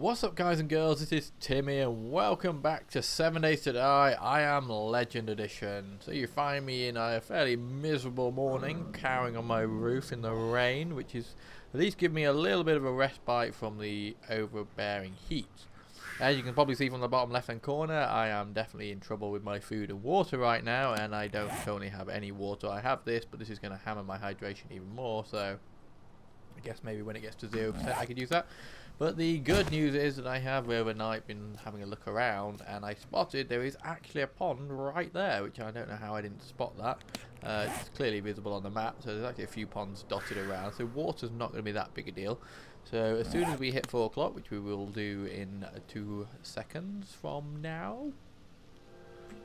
What's up, guys and girls? This is Timmy and welcome back to 7 Days to Die. I am Legend Edition. So you find me in a fairly miserable morning, cowering on my roof in the rain, which is at least give me a little bit of a respite from the overbearing heat. As you can probably see from the bottom left hand corner, I am definitely in trouble with my food and water right now, and I don't currently have any water. I have this, but this is going to hammer my hydration even more, so I guess maybe when it gets to 0% I could use that. But the good news is that I have overnight been having a look around, and I spotted there is actually a pond right there, which I don't know how I didn't spot that. It's clearly visible on the map, so there's actually a few ponds dotted around, so water's not going to be that big a deal. So as soon as we hit 4 o'clock, which we will do in 2 seconds from now.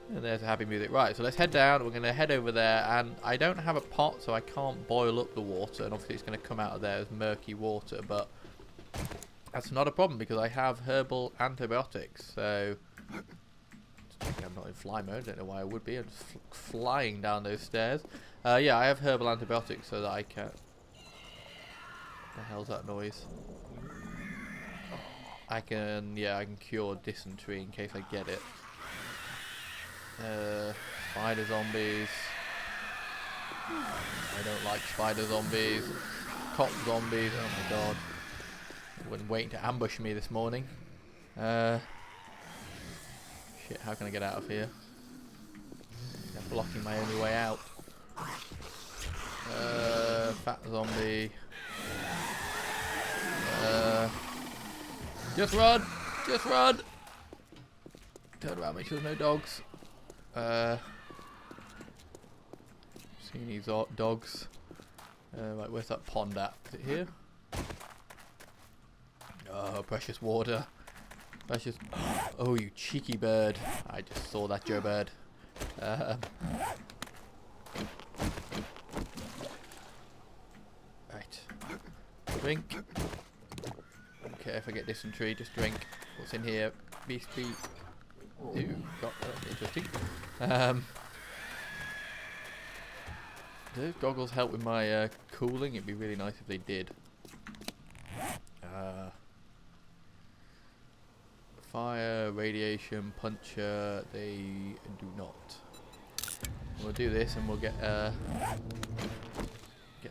And there's the happy music. Right, so let's head down. We're going to head over there, and I don't have a pot, so I can't boil up the water, and obviously it's going to come out of there as murky water, but that's not a problem because I have herbal antibiotics. So I'm not in fly mode. Don't know why I would be. I'm just flying down those stairs. Yeah, I have herbal antibiotics so that I can. What the hell's that noise? I can cure dysentery in case I get it. Spider zombies. I don't like spider zombies. Cop zombies. Oh my god. Wasn't waiting to ambush me this morning. Shit, how can I get out of here? They're blocking my only way out. Fat zombie. Just run! Just run! Turn around, make sure there's no dogs. Seen these dogs. Right, where's that pond at? Is it here? Oh, precious water. Precious. Oh, you cheeky bird. I just saw that, Joe Bird. Right. Drink. Okay, if I get dysentery, just drink. What's in here? Beast feet. Ooh, got that. Interesting. Do those goggles help with my cooling? It'd be really nice if they did. Fire, radiation, puncture, they do not. We'll do this and we'll get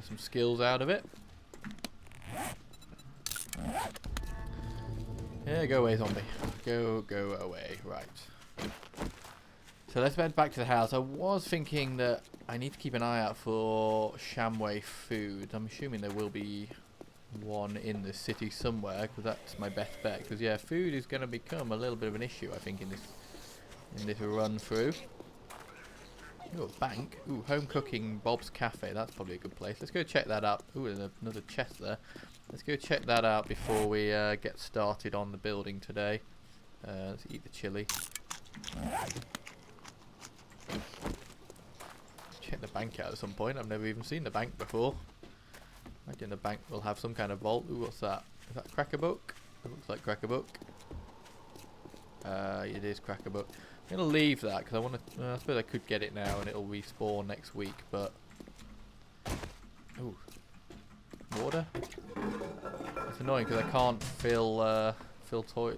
some skills out of it. Yeah, go away, zombie. Go away. Right. So let's head back to the house. I was thinking that I need to keep an eye out for Shamway food. I'm assuming there will be one in the city somewhere, because that's my best bet. Because yeah, food is going to become a little bit of an issue, I think, in this run through. Ooh, a bank. Ooh, home cooking Bob's Cafe. That's probably a good place. Let's go check that out. Ooh, there's another chest there. Let's go check that out before we get started on the building today. Let's eat the chili. Check the bank out at some point. I've never even seen the bank before. Imagine the bank will have some kind of vault. Ooh, what's that? Is that Crackerbook? It looks like Crackerbook. It is Crackerbook. I'm going to leave that because I want to. I suppose I could get it now and it'll respawn next week, but. Ooh. Water? It's annoying because I can't fill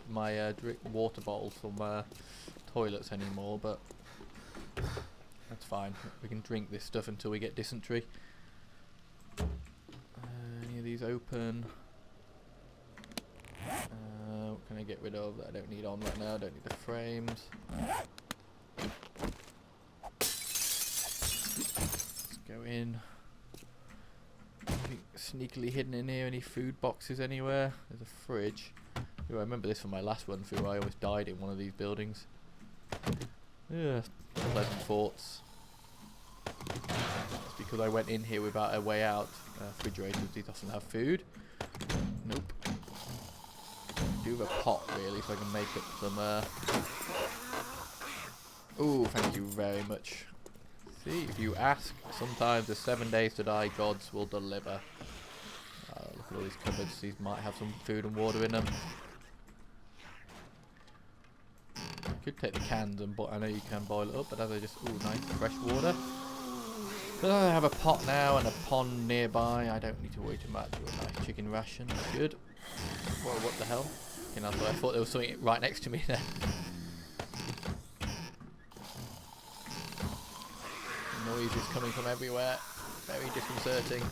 my water bottles from toilets anymore, but that's fine. We can drink this stuff until we get dysentery. Any of these open? What can I get rid of that I don't need on right now? I don't need the frames. Let's go in. Anything sneakily hidden in here? Any food boxes anywhere? There's a fridge. Ooh, I remember this from my last run through. I almost died in one of these buildings. Yeah, pleasant thoughts. That's because I went in here without a way out. Refrigerators, these often have food. Nope. Do have a pot really, so I can make up some. Ooh, thank you very much. See, if you ask, sometimes the 7 Days to Die gods will deliver. Look at all these cupboards. These might have some food and water in them. I could take the cans and I know you can boil it up, but as I just nice fresh water. But I have a pot now and a pond nearby. I don't need to worry too much. A nice chicken ration, that's good. Whoa, what the hell? You know, I thought there was something right next to me there. Noise is coming from everywhere. Very disconcerting.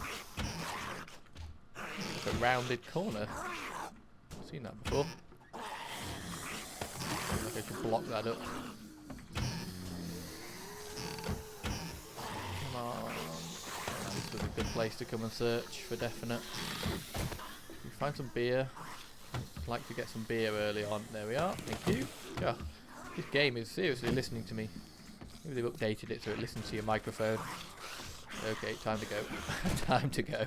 It's a rounded corner. I've seen that before. Looks like I should block that up. Come on. This was a good place to come and search for definite. We find some beer. I'd like to get some beer early on. There we are. Thank you. God, this game is seriously listening to me. Maybe they've updated it so it listens to your microphone. Okay, time to go. Time to go.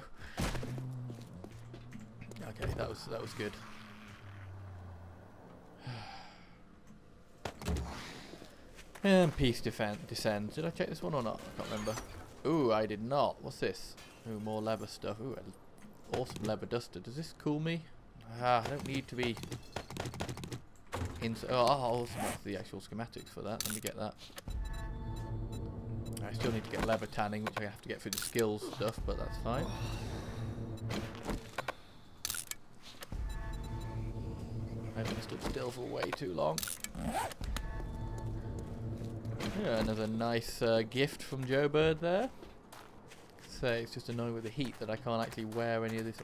Okay, that was good. And peace descends. Did I check this one or not? I can't remember. Ooh, I did not. What's this? Ooh, more leather stuff. Ooh, an awesome leather duster. Does this cool me? Ah, I don't need to be... Oh, that's the actual schematics for that. Let me get that. I still need to get leather tanning, which I have to get through the skills stuff, but that's fine. I haven't stood still for way too long. Yeah, another nice gift from Joe Bird there. So it's just annoying with the heat that I can't actually wear any of this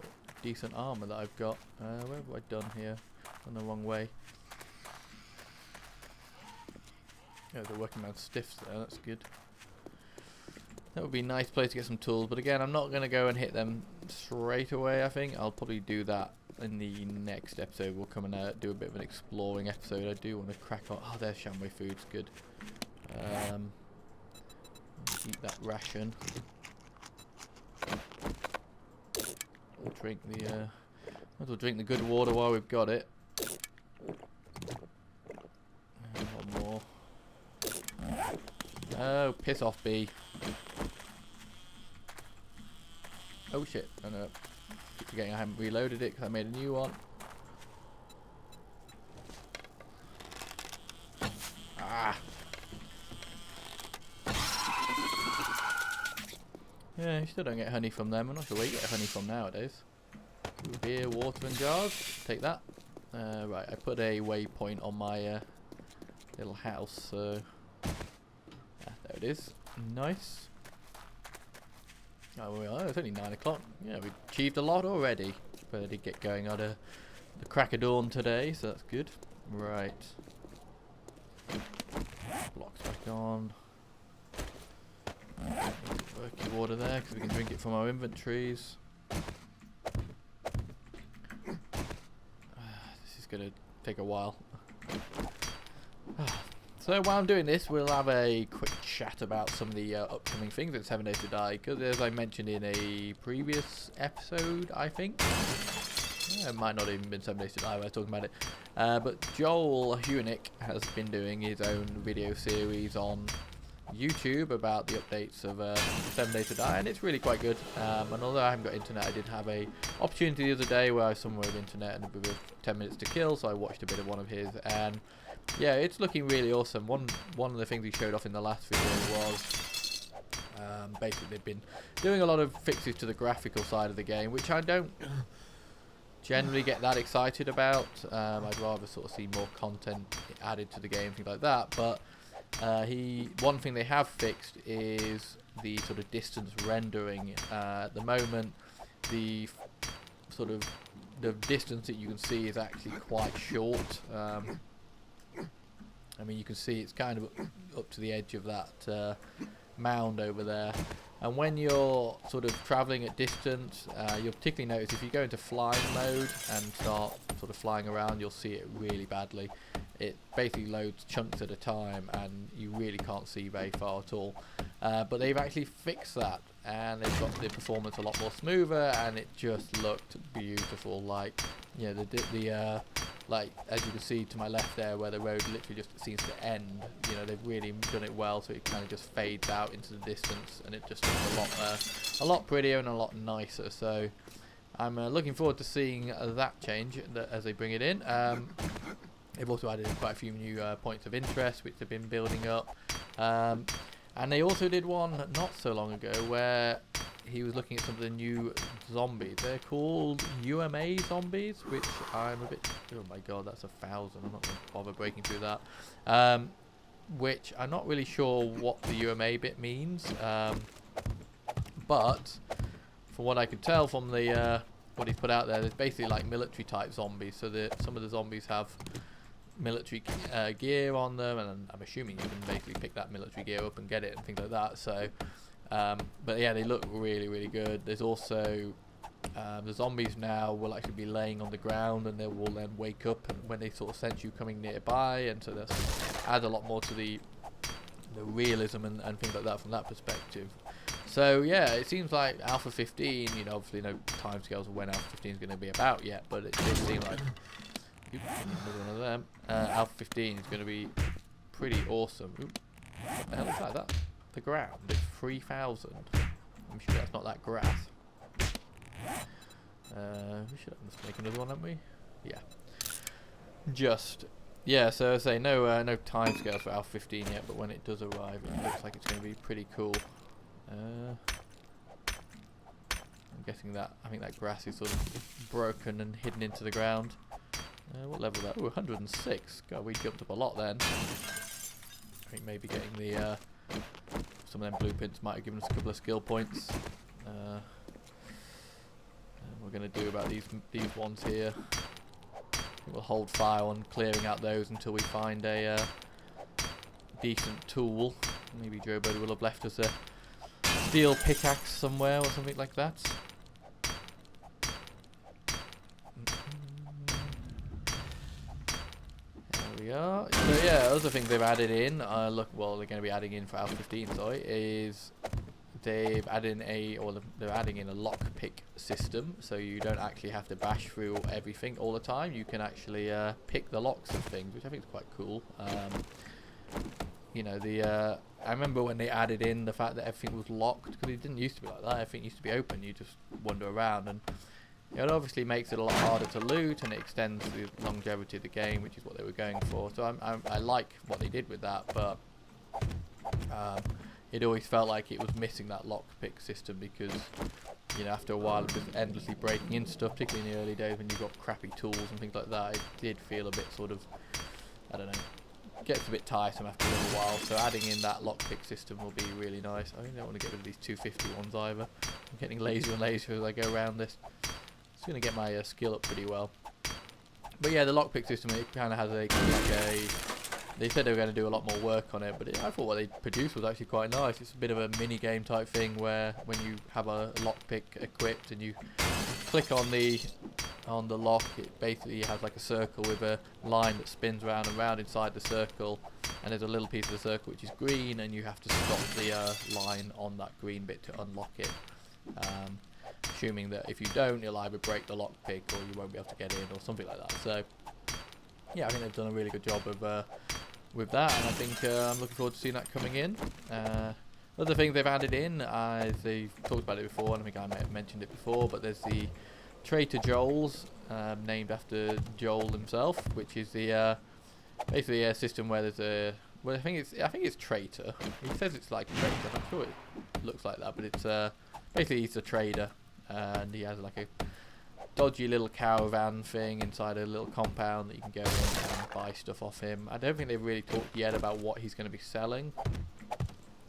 decent armour that I've got. Where have I done here? Gone the wrong way. Yeah, the working man stiffs there, that's good. That would be a nice place to get some tools, but again, I'm not going to go and hit them straight away, I think. I'll probably do that in the next episode. We'll come and do a bit of an exploring episode. I do want to crack on. Oh, there's Shamway foods, good. Eat that ration. We'll drink the, might as well drink the good water while we've got it. One more. Oh, piss off, bee. Oh shit, I know. Keep forgetting I haven't reloaded it because I made a new one. Ah! Yeah, you still don't get honey from them. I'm not sure where you get honey from nowadays. Ooh, beer, water and jars. Take that. Right, I put a waypoint on my little house, so... there it is. Nice. Oh, we are. It's only 9 o'clock. Yeah, we've achieved a lot already. But I did get going on the crack of dawn today, so that's good. Right. Blocks back on. Murky water there, because we can drink it from our inventories. This is going to take a while. So while I'm doing this, we'll have a quick chat about some of the upcoming things in 7 Days to Die, because as I mentioned in a previous episode, I think, it might not even been 7 Days to Die when I was talking about it, but Joel Hunick has been doing his own video series on YouTube about the updates of 7 Days to Die, and it's really quite good. And although I haven't got internet, I did have a opportunity the other day where I was somewhere with internet and with 10 minutes to kill, so I watched a bit of one of his, and yeah, it's looking really awesome. One of the things he showed off in the last video was basically they've been doing a lot of fixes to the graphical side of the game, which I don't generally get that excited about. I'd rather sort of see more content added to the game, things like that. But one thing they have fixed is the sort of distance rendering. At the moment, the distance that you can see is actually quite short. I mean, you can see it's kind of up to the edge of that mound over there. And when you're sort of travelling at distance, you'll particularly notice if you go into flying mode and start sort of flying around, you'll see it really badly. It basically loads chunks at a time, and you really can't see very far at all. But they've actually fixed that, and they've got the performance a lot more smoother, and it just looked beautiful. Like, you know, like as you can see to my left there, where the road literally just seems to end. You know, they've really done it well, so it kind of just fades out into the distance, and it just looks a lot prettier and a lot nicer. So I'm looking forward to seeing that change as they bring it in. They've also added quite a few new points of interest, which they've been building up. And they also did one not so long ago where he was looking at some of the new zombies. They're called UMA zombies, which I'm a bit... Oh my god, that's 1,000. I'm not going to bother breaking through that. Which I'm not really sure what the UMA bit means. But from what I could tell from the what he put out there, there's basically like military type zombies. So some of the zombies have military gear on them, and I'm assuming you can basically pick that military gear up and get it and things like that. So, but yeah, they look really, really good. There's also the zombies now will actually be laying on the ground, and they will then wake up and when they sort of sense you coming nearby, and so that adds a lot more to the realism and things like that from that perspective. So yeah, it seems like Alpha 15, you know, obviously no timescales of when Alpha 15 is going to be about yet, but it did seem like another one of them. Alpha 15 is going to be pretty awesome. Oop. What the hell is that? The ground. It's 3,000. I'm sure that's not that grass. We should make another one, haven't we? Yeah. Yeah. So I say no timescales for Alpha 15 yet, but when it does arrive, it looks like it's going to be pretty cool. I'm guessing that I think that grass is sort of broken and hidden into the ground. What level is that? Ooh, 106. God, we jumped up a lot then. I think maybe getting the some of them blueprints might have given us a couple of skill points. We're going to do about these ones here. We'll hold fire on clearing out those until we find a decent tool. Maybe Joe Buddy will have left us a steel pickaxe somewhere or something like that. There we are. So yeah, other things they've added in, they're going to be adding in for Alpha 15, sorry, is they're adding in a lockpick system, so you don't actually have to bash through everything all the time. You can actually pick the locks of things, which I think is quite cool. You know, I remember when they added in the fact that everything was locked, because it didn't used to be like that. Everything used to be open. You just wander around, and it obviously makes it a lot harder to loot, and it extends the longevity of the game, which is what they were going for. So I like what they did with that, but it always felt like it was missing that lockpick system, because you know, after a while it was endlessly breaking into stuff, particularly in the early days when you got crappy tools and things like that. It did feel a bit sort of, I don't know, gets a bit tiresome after a little while. So adding in that lockpick system will be really nice. I don't want to get rid of these 250 ones either. I'm getting lazier and lazier as I go around this. It's going to get my skill up pretty well. But yeah, the lockpick system, it kind of has they said they were going to do a lot more work on it, but I thought what they produced was actually quite nice. It's a bit of a mini game type thing where when you have a lockpick equipped and you click on the lock, it basically has like a circle with a line that spins round and round inside the circle, and there's a little piece of the circle which is green, and you have to stop the line on that green bit to unlock it. Assuming that if you don't, you'll either break the lockpick or you won't be able to get in or something like that. So yeah, I think they've done a really good job of with that, and I think I'm looking forward to seeing that coming in. Other things they've added in, they've talked about it before, and I think I may have mentioned it before, but there's the Traitor Joel's, named after Joel himself, which is the basically a system where there's a, well, I think it's Traitor. He says it's like Traitor. I'm sure it looks like that, but it's basically he's a trader, and he has like a dodgy little caravan thing inside a little compound that you can go in and buy stuff off him. I don't think they've really talked yet about what he's going to be selling.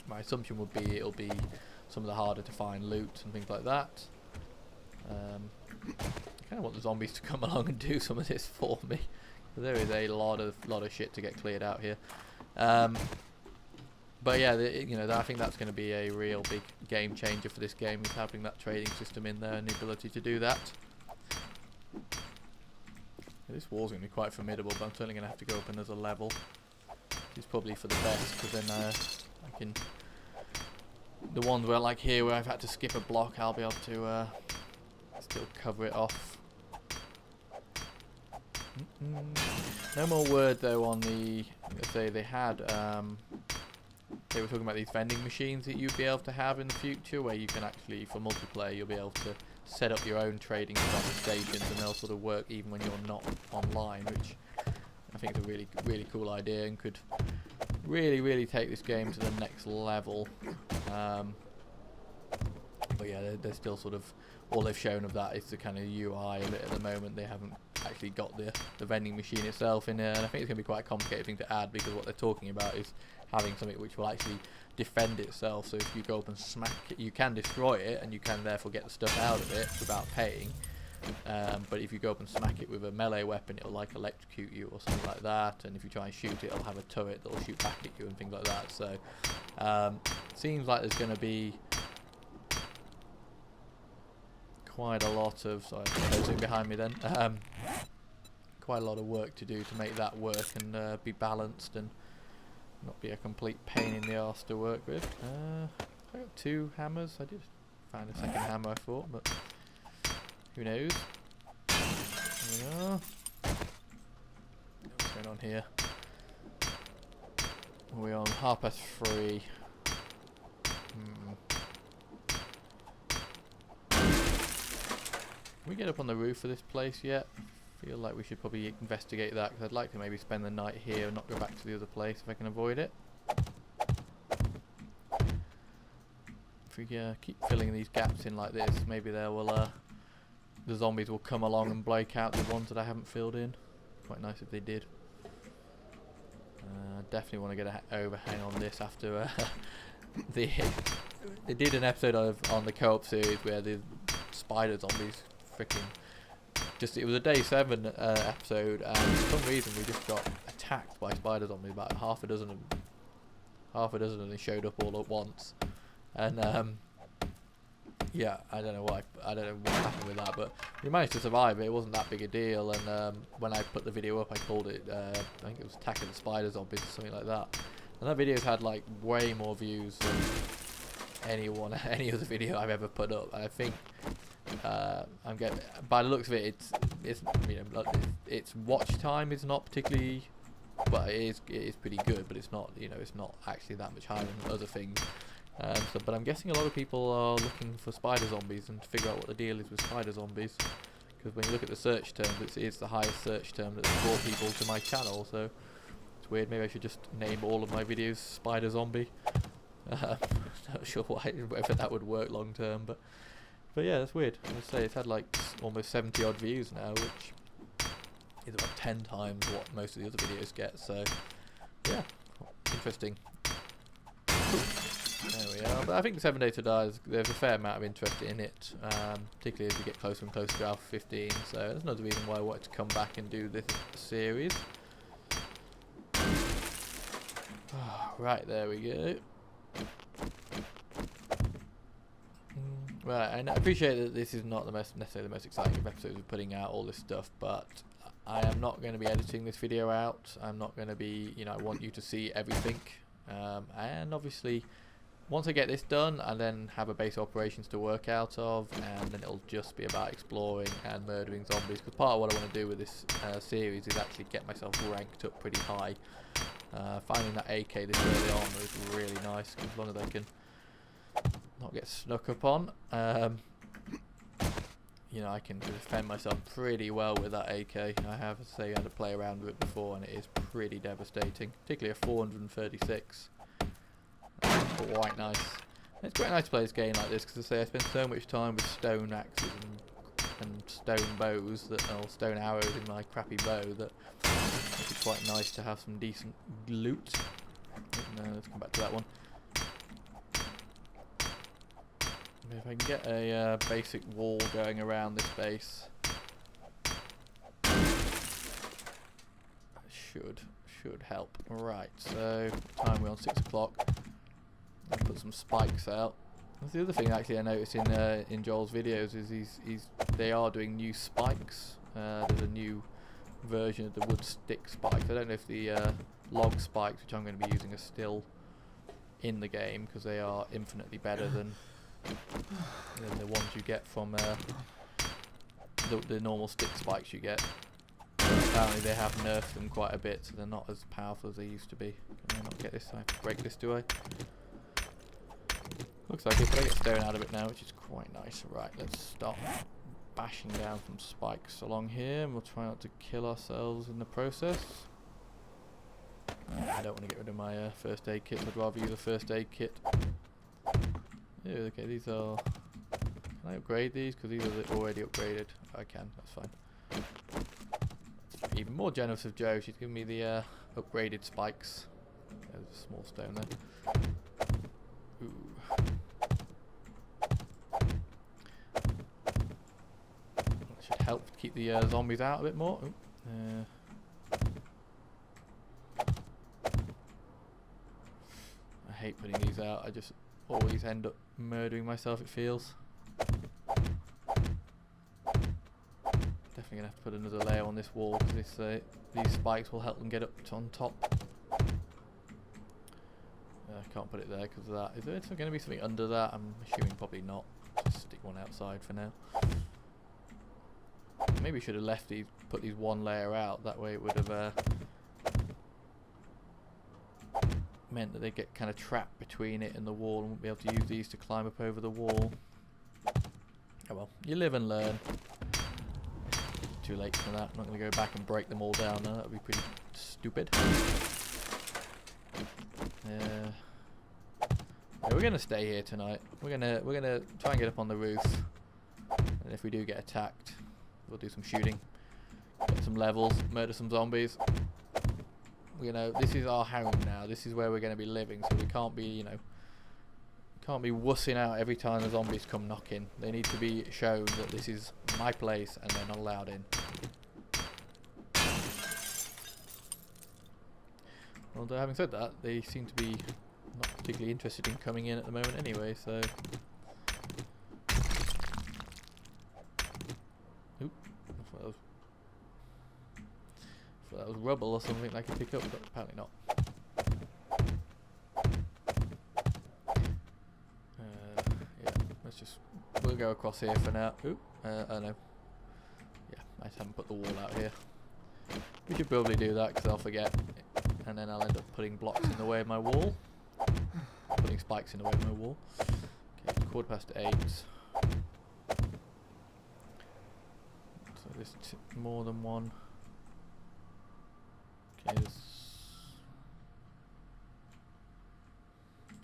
My assumption would be it'll be some of the harder to find loot and things like that. I kind of want the zombies to come along and do some of this for me. There is a lot of shit to get cleared out here. But yeah, I think that's going to be a real big game changer for this game, is having that trading system in there and the ability to do that. This wall's going to be quite formidable, but I'm certainly going to have to go up another level. Which is probably for the best, because then I can... The ones where, like here, where I've had to skip a block, I'll be able to still cover it off. No more word, though, on the... Let's say they had... they were talking about these vending machines that you'd be able to have in the future, where you can actually, for multiplayer, you'll be able to set up your own trading stations, and they'll sort of work even when you're not online, which I think is a really, really cool idea and could really, really take this game to the next level. But yeah, they're still sort of, all they've shown of that is the kind of UI of it at the moment. They haven't actually got the vending machine itself in there, and I think it's going to be quite a complicated thing to add, because what they're talking about is having something which will actually defend itself. So if you go up and smack it, you can destroy it, and you can therefore get the stuff out of it without paying. But if you go up and smack it with a melee weapon, it'll like electrocute you or something like that, and if you try and shoot it, it'll have a turret that'll shoot back at you and things like that. So seems like there's going to be quite a lot of, sorry, closing behind me then, quite a lot of work to do to make that work and be balanced and not be a complete pain in the arse to work with. I got 2 hammers. I did find a second hammer, I thought, but who knows? There we are. What's going on here? We're on 3:30. Can we get up on the roof of this place yet? I feel like we should probably investigate that, because I'd like to maybe spend the night here and not go back to the other place if I can avoid it. If we keep filling these gaps in like this, maybe there will the zombies will come along and break out the ones that I haven't filled in. Quite nice if they did. Definitely want to get an overhang on this after they did an episode on the co-op series where the spider zombies freaking it was a day 7 episode, and for some reason we just got attacked by spider zombies, about half a dozen and they showed up all at once, and yeah, I don't know what happened with that, but we managed to survive it. It wasn't that big a deal, and when I put the video up, I called it I think it was Attack of the Spider Zombies or something like that, and that video's had like way more views than any other video I've ever put up. I think I'm getting, by the looks of it, it's you know, its watch time is not particularly, but it is pretty good, but it's not, you know, it's not actually that much higher than other things. But I'm guessing a lot of people are looking for spider zombies and to figure out what the deal is with spider zombies, because when you look at the search terms, it's the highest search term that's brought people to my channel. So it's weird. Maybe I should just name all of my videos Spider Zombie. Not sure whether that would work long term, but yeah, that's weird. I say it's had like almost 70 odd views now, which is about 10 times what most of the other videos get. So yeah, interesting. There we are. But I think 7 Days to Die, there's a fair amount of interest in it, particularly as we get closer and closer to Alpha 15. So there's another reason why I wanted to come back and do this series. Right, there we go. Right, and I appreciate that this is not necessarily the most exciting of episodes of putting out all this stuff, but I am not going to be editing this video out. I'm not going to be, you know, I want you to see everything. And obviously, once I get this done, I then have a base of operations to work out of, and then it'll just be about exploring and murdering zombies. Because part of what I want to do with this series is actually get myself ranked up pretty high. Finding that AK this early on was really nice, as long as I can not get snuck up on. You know, I can defend myself pretty well with that AK. I have to say, I had to play around with it before, and it is pretty devastating, particularly a 436. Quite nice. It's quite nice to play this game like this, because I spend so much time with stone axes and stone bows, or stone arrows in my crappy bow, that it's quite nice to have some decent loot. No, let's come back to that one. If I can get a basic wall going around this base, should help. Right, so time we're on 6 o'clock. I'll put some spikes out. That's the other thing actually I noticed in Joel's videos is they are doing new spikes. There's a new version of the wood stick spikes. I don't know if the log spikes, which I'm going to be using, are still in the game, because they are infinitely better than the ones you get from the normal stick spikes you get. But apparently they have nerfed them quite a bit, so they're not as powerful as they used to be. Can I not get this? I have to break this, do I? Looks like it, but I get stone out of it now, which is quite nice. Right, let's start bashing down some spikes along here, and we'll try not to kill ourselves in the process. I don't want to get rid of my first aid kit. I'd rather use a first aid kit. Yeah, okay, these are Can I upgrade these? Because these are already upgraded. I can, that's fine. Even more generous of Joe, she's giving me the upgraded spikes. There's a small stone there. Ooh. That should help keep the zombies out a bit more. Ooh. I hate putting these out, I just always end up murdering myself, it feels. Definitely gonna have to put another layer on this wall because these spikes will help them get up on top. I can't put it there because of that. Is there going to be something under that? I'm assuming probably not. Just stick one outside for now. Maybe should have left these, put these one layer out. That way it would have meant that they get kind of trapped between it and the wall and won't be able to use these to climb up over the wall. Oh well, you live and learn. Too late for that. I'm not going to go back and break them all down now. That would be pretty stupid. Yeah, we're gonna stay here tonight. We're gonna try and get up on the roof, and if we do get attacked, we'll do some shooting, get some levels, murder some zombies. This is our home now. This is where we're gonna be living. So we can't be, can't be wussing out every time the zombies come knocking. They need to be shown that this is my place and they're not allowed in. Although having said that, they seem to be not particularly interested in coming in at the moment anyway, so... Oop, I thought that was rubble or something I could pick up, but apparently not. Yeah, we'll go across here for now. Oop, oh no. Yeah, I just haven't put the wall out here. We should probably do that because I'll forget. And then I'll end up putting blocks in the way of my wall. Putting spikes in the way of my wall. Okay, 8:15. So there's more than one. Okay, there's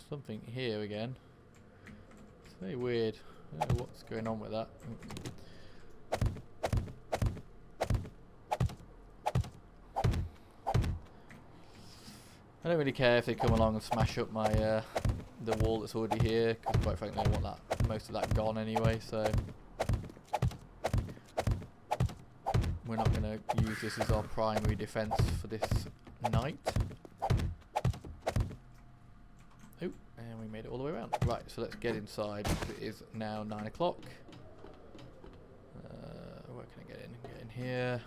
something here again. It's very weird. I don't know what's going on with that. I don't really care if they come along and smash up my the wall that's already here, because quite frankly I want most of that gone anyway, so we're not going to use this as our primary defence for this night. Oh, and we made it all the way around. Right, so let's get inside. It is now 9 o'clock. Where can I get in? Get in here.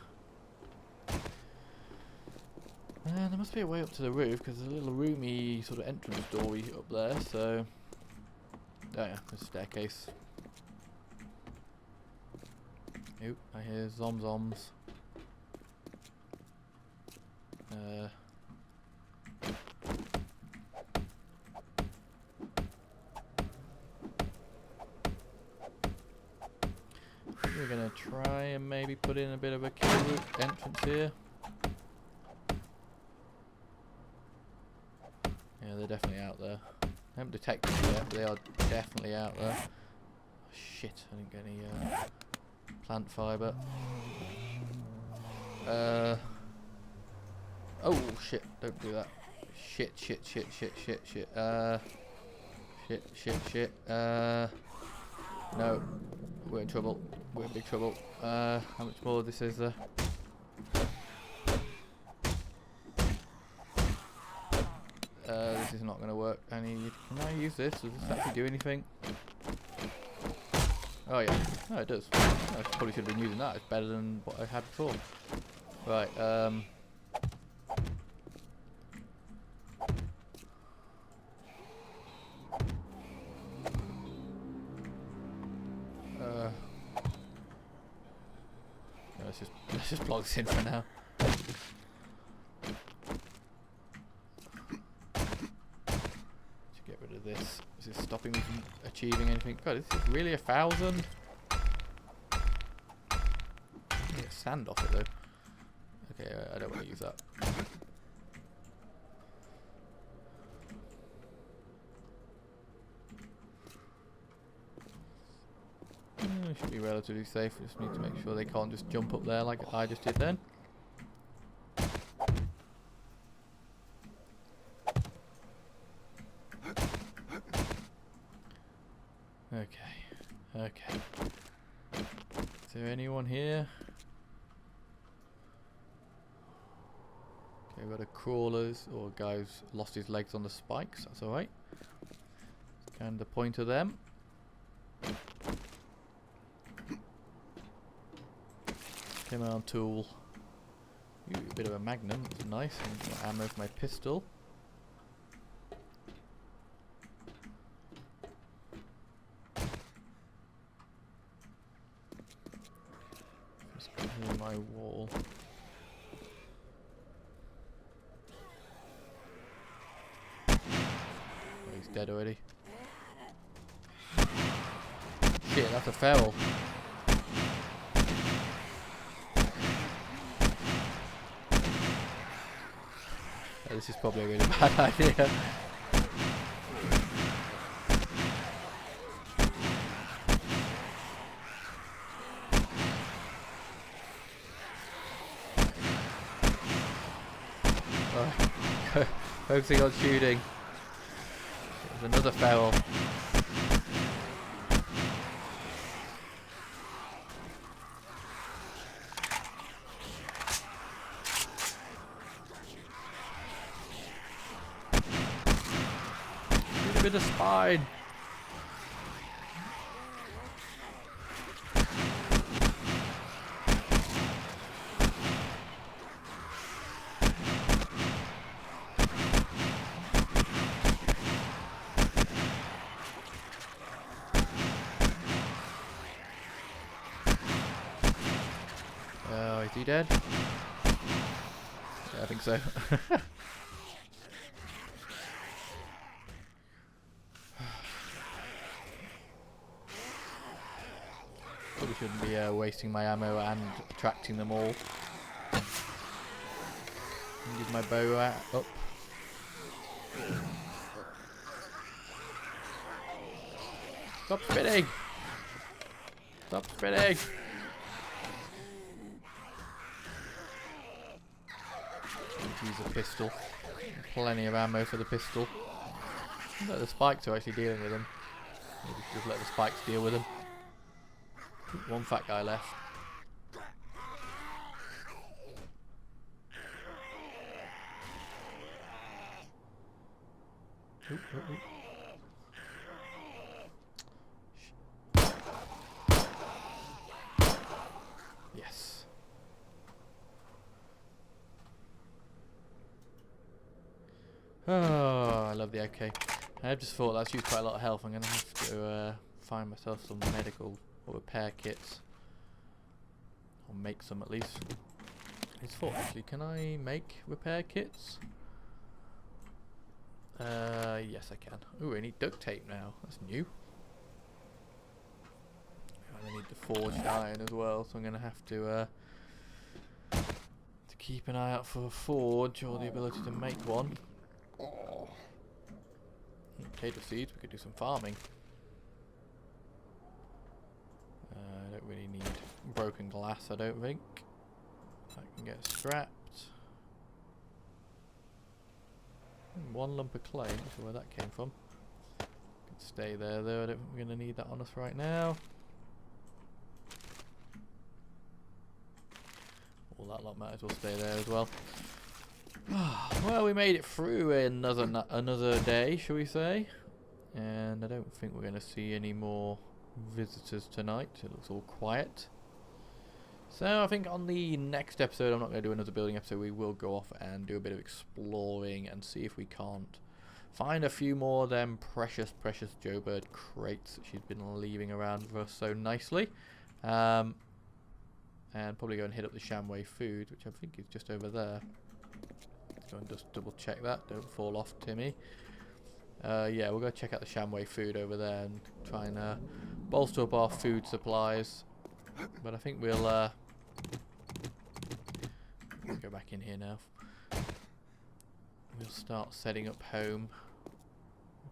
There must be a way up to the roof because there's a little roomy sort of entrance doorway up there, so... Oh yeah, there's a staircase. Oop, I hear zomzoms. We're gonna try and maybe put in a bit of a kill route entrance here. Yeah, they're definitely out there. I haven't detected them yet, but they are definitely out there. Oh, shit, I didn't get any plant fibre. Oh shit, don't do that. Shit. No, we're in trouble. We're in big trouble. How much more of this is there? This is not going to work. Can I use this? Does this actually do anything? Oh yeah, no it does. I probably should have been using that. It's better than what I had before. Right, let's just plug this in for now. Get rid of this. Is this stopping me from achieving anything? God, is this really 1,000? Get sand off it though. Okay, I don't want to use that. Should be relatively safe. Just need to make sure they can't just jump up there like I just did then. Okay. Okay. Is there anyone here? Okay, we've got a crawlers or a guy who's lost his legs on the spikes. That's alright. Kind the point of them. Come on, tool. Ooh, a bit of a magnum. That's nice. And got ammo for my pistol. Just clear my wall. Oh, he's dead already. Shit, that's a feral. This is probably a really bad idea. Oh, focusing on shooting. There's another feral. A bit of spine. Oh, is he dead? Yeah, I think so. Probably shouldn't be wasting my ammo and attracting them all. Use my bow up. Stop spinning! Stop spinning! Use a pistol. Plenty of ammo for the pistol. Let the spikes are actually dealing with them. Maybe just let the spikes deal with them. One fat guy left. Oop, oop, oop. Yes. Oh, I love the AK. I just thought that's used quite a lot of health. I'm going to have to find myself some medical or repair kits. Or make some at least. It's thought actually, can I make repair kits? Yes I can. Ooh, I need duct tape now. That's new. And I need the forged iron as well, so I'm going to have to keep an eye out for a forge or the ability to make one. Potato seeds, we could do some farming. I don't really need broken glass, I don't think. I can get scrapped. One lump of clay, not sure where that came from. Could stay there though, I don't think we're going to need that on us right now. All that lot might as well stay there as well. Well, we made it through another day, shall we say. And I don't think we're going to see any more visitors tonight. It looks all quiet. So I think on the next episode, I'm not going to do another building episode. We will go off and do a bit of exploring and see if we can't find a few more of them precious Joe Bird crates that she's been leaving around for us so nicely. And probably go and hit up the Shamway food, which I think is just over there. Let's go and just double check that. Don't fall off, Timmy. Yeah, we'll go check out the Shamway food over there and try and bolster up our food supplies. But I think we'll go back in here now. We'll start setting up home.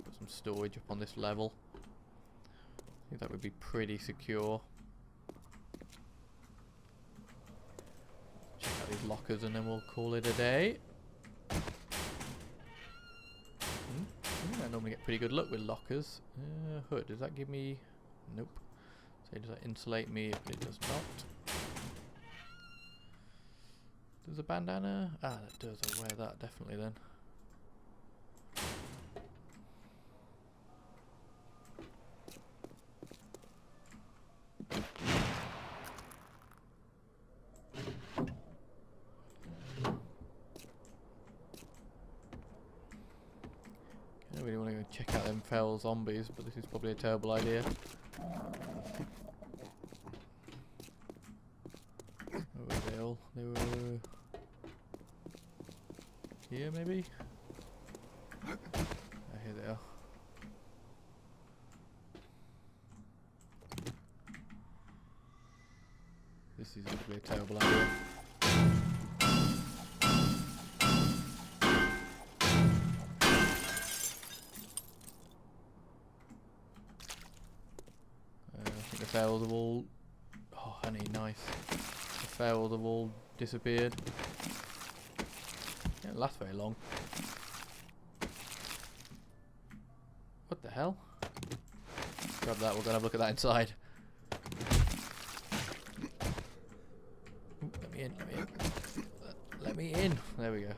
Put some storage up on this level. I think that would be pretty secure. those lockers and then we'll call it a day. I normally get pretty good luck with lockers. Hood, does that give me... Nope. So does that insulate me? It does not. Does a bandana? Ah, that does. I'll wear that definitely then. I don't really want to go check out them feral zombies, but this is probably a terrible idea. Where were they all? They were here, maybe? Oh, here they are. This is probably a terrible idea. The ferals have all... Oh, honey, nice. The ferals have all disappeared. It didn't last very long. What the hell? Grab that, we're gonna have a look at that inside. Ooh, let me in, let me in. Let me in! There we go.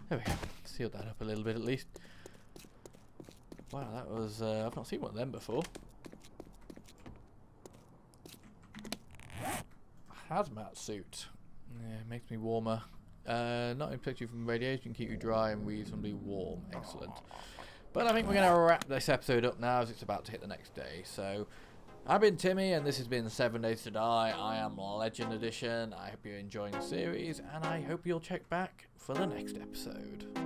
There we go. Sealed that up a little bit at least. Wow, that was... I've not seen one of them before. Hazmat suit. Yeah, makes me warmer. Not only protect you from radiation, keep you dry and reasonably warm. Excellent. But I think we're going to wrap this episode up now as it's about to hit the next day. So, I've been Timmy and this has been 7 Days to Die. I am Legend Edition. I hope you're enjoying the series and I hope you'll check back for the next episode.